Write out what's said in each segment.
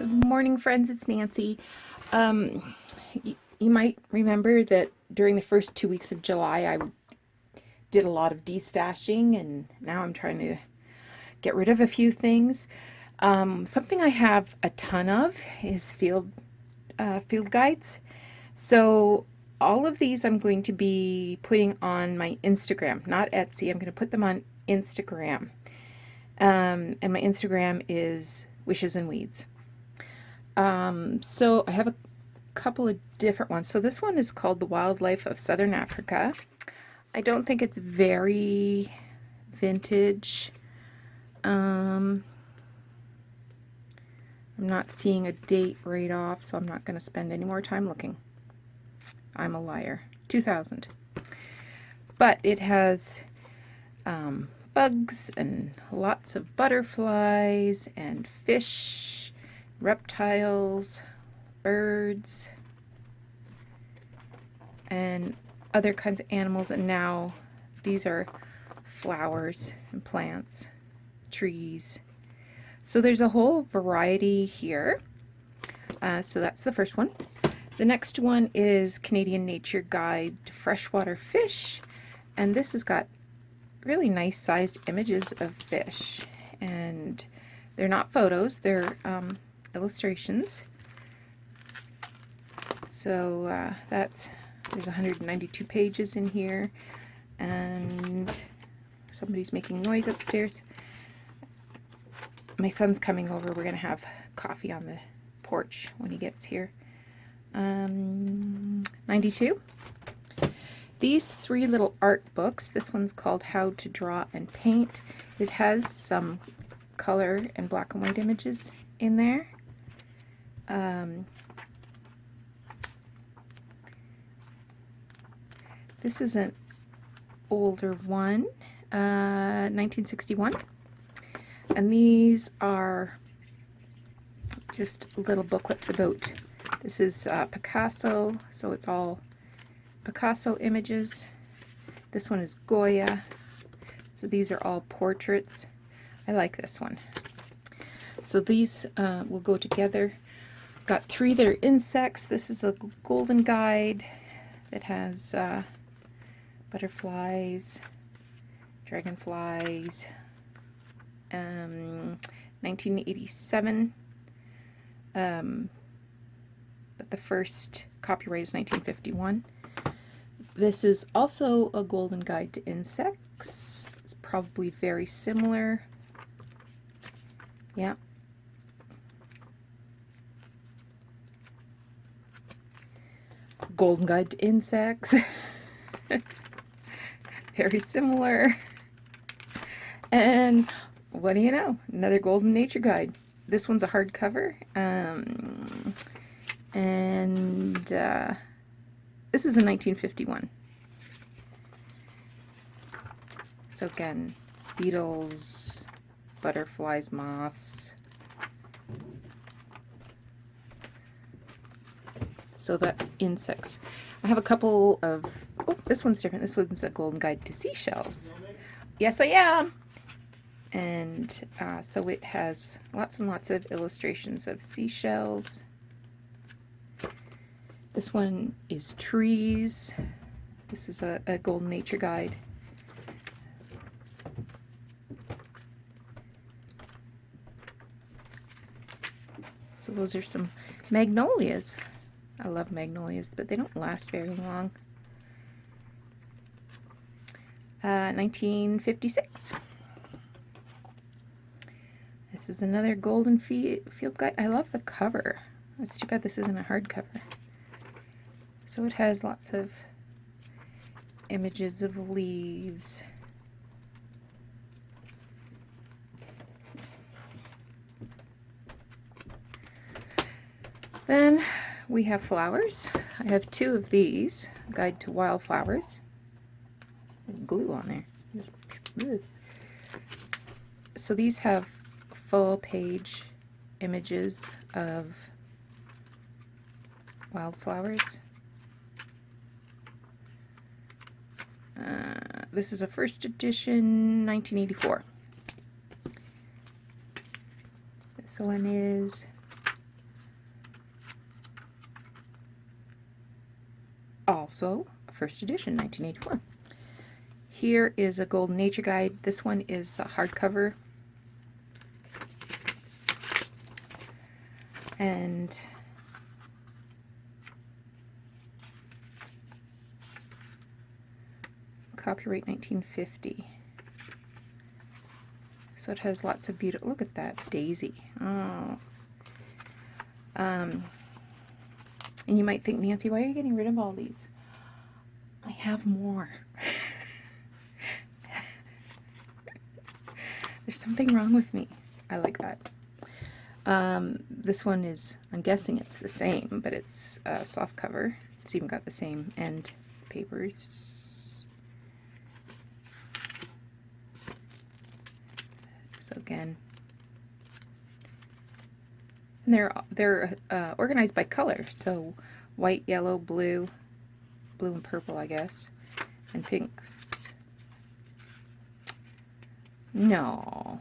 Good morning, friends. It's Nancy. You might remember that during the first 2 weeks of July, I did a lot of destashing, and now I'm trying to get rid of a few things. Something I have a ton of is field guides. So all of these I'm going to be putting on my Instagram, not Etsy. I'm going to put them on Instagram. And my Instagram is Wishes and Weeds. So I have a couple of different ones. So this one is called The Wildlife of Southern Africa. I don't think it's very vintage. I'm not seeing a date right off, so I'm not going to spend any more time looking. I'm a liar. 2000. But it has bugs and lots of butterflies and fish, reptiles, birds, and other kinds of animals. And now these are flowers and plants, trees. So there's a whole variety here. So that's the first one. The next one is Canadian Nature Guide to Freshwater Fish, and this has got really nice sized images of fish, and they're not photos, they're illustrations. So there's 192 pages in here, and somebody's making noise upstairs. My son's coming over. We're gonna have coffee on the porch when he gets here. 92. These three little art books. This one's called How to Draw and Paint. It has some color and black and white images in there. This is an older one, 1961. And these are just little booklets about, this is Picasso, so it's all Picasso images. This one is Goya. So these are all portraits. I like this one. So these will go together. Got three that are insects. This is a golden guide that has butterflies, dragonflies. 1987. But the first copyright is 1951. This is also a golden guide to insects. It's probably very similar. Yeah. Golden guide to insects. Very similar. And what do you know? Another golden nature guide. This one's a hardcover. This is in 1951. So again, beetles, butterflies, moths. So that's insects. I have a couple of, this one's different. This one's a golden guide to seashells. Yes, I am. And so it has lots and lots of illustrations of seashells. This one is trees. This is a golden nature guide. So those are some magnolias. I love magnolias, but they don't last very long. 1956. This is another golden field guide. I love the cover. It's too bad this isn't a hardcover. So it has lots of images of leaves. Then we have flowers. I have two of these, Guide to Wildflowers. Glue on there. So these have full page images of wildflowers. This is a first edition, 1984. This one is also a first edition, 1984. Here is a Golden Nature Guide. This one is a hardcover. And copyright 1950. So it has lots of beautiful, look at that daisy. Oh. And you might think, Nancy, why are you getting rid of all these? I have more. There's something wrong with me. I like that. This one is, I'm guessing it's the same, but it's a soft cover. It's even got the same end papers. So again, and they're organized by color. So white, yellow, blue, blue and purple, I guess, and pinks. No.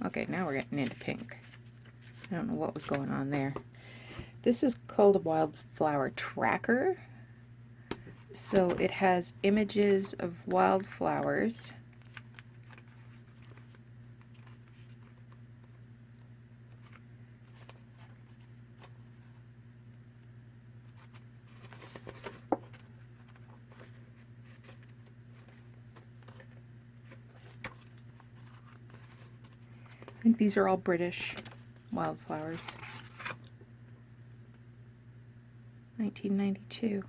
Okay, now we're getting into pink. I don't know what was going on there. This is called a wildflower tracker. So it has images of wildflowers. I think these are all British wildflowers. 1992.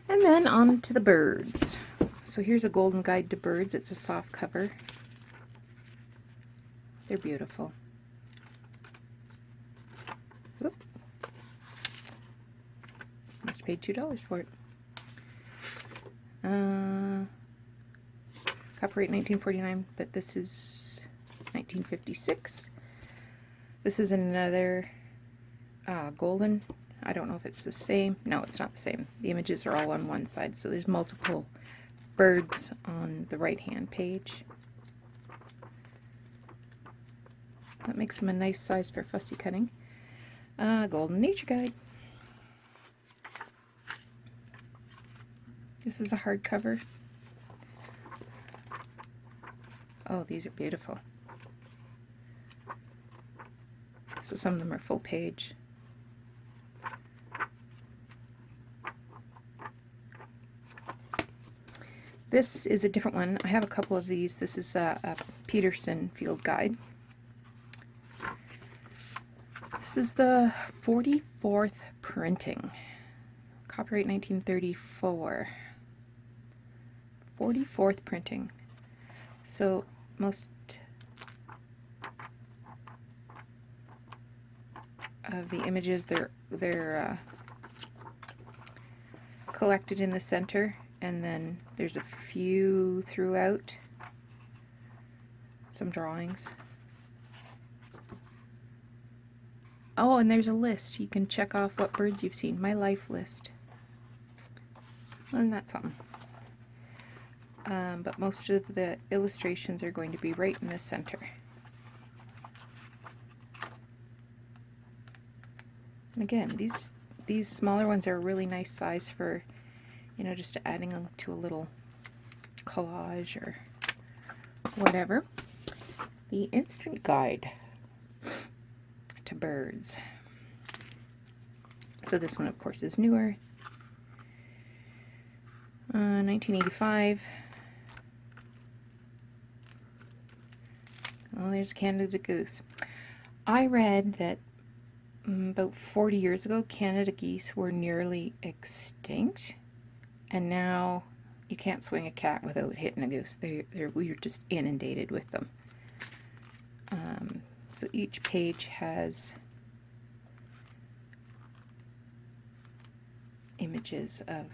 And then on to the birds. So here's a Golden Guide to Birds. It's a soft cover. They're beautiful. Whoop. Must have paid $2 for it. Copyright 1949, but this is 1956. This is another golden. I don't know if it's the same. No, it's not the same. The images are all on one side, so there's multiple birds on the right-hand page. That makes them a nice size for fussy cutting. Golden Nature Guide. This is a hardcover. Oh, these are beautiful. So some of them are full page. This is a different one. I have a couple of these. This is a Peterson Field Guide. This is the 44th printing. Copyright 1934. 44th printing. So most of the images, they're collected in the center, and then there's a few throughout, some drawings. Oh, and there's a list. You can check off what birds you've seen. My life list. Isn't that something? But most of the illustrations are going to be right in the center. And again, these smaller ones are a really nice size for, you know, just adding them to a little collage or whatever. The Instant Guide to Birds. So this one, of course, is newer. 1985. Oh, there's Canada goose. I read that about 40 years ago, Canada geese were nearly extinct, and now you can't swing a cat without hitting a goose. We're just inundated with them. So each page has images of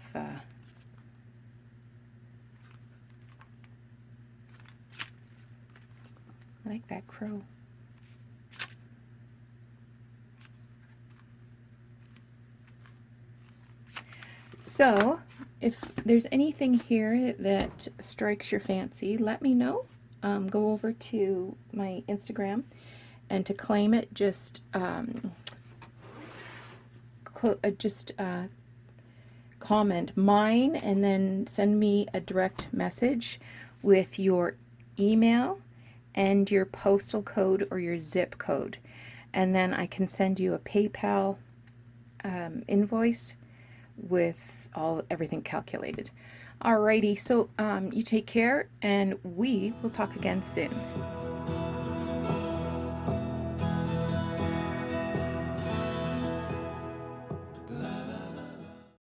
I like that crow. So, if there's anything here that strikes your fancy, let me know. Go over to my Instagram, and to claim it, just just comment mine and then send me a direct message with your email and your postal code or your zip code, and then I can send you a PayPal invoice with everything calculated. Alrighty, so you take care, and we will talk again soon.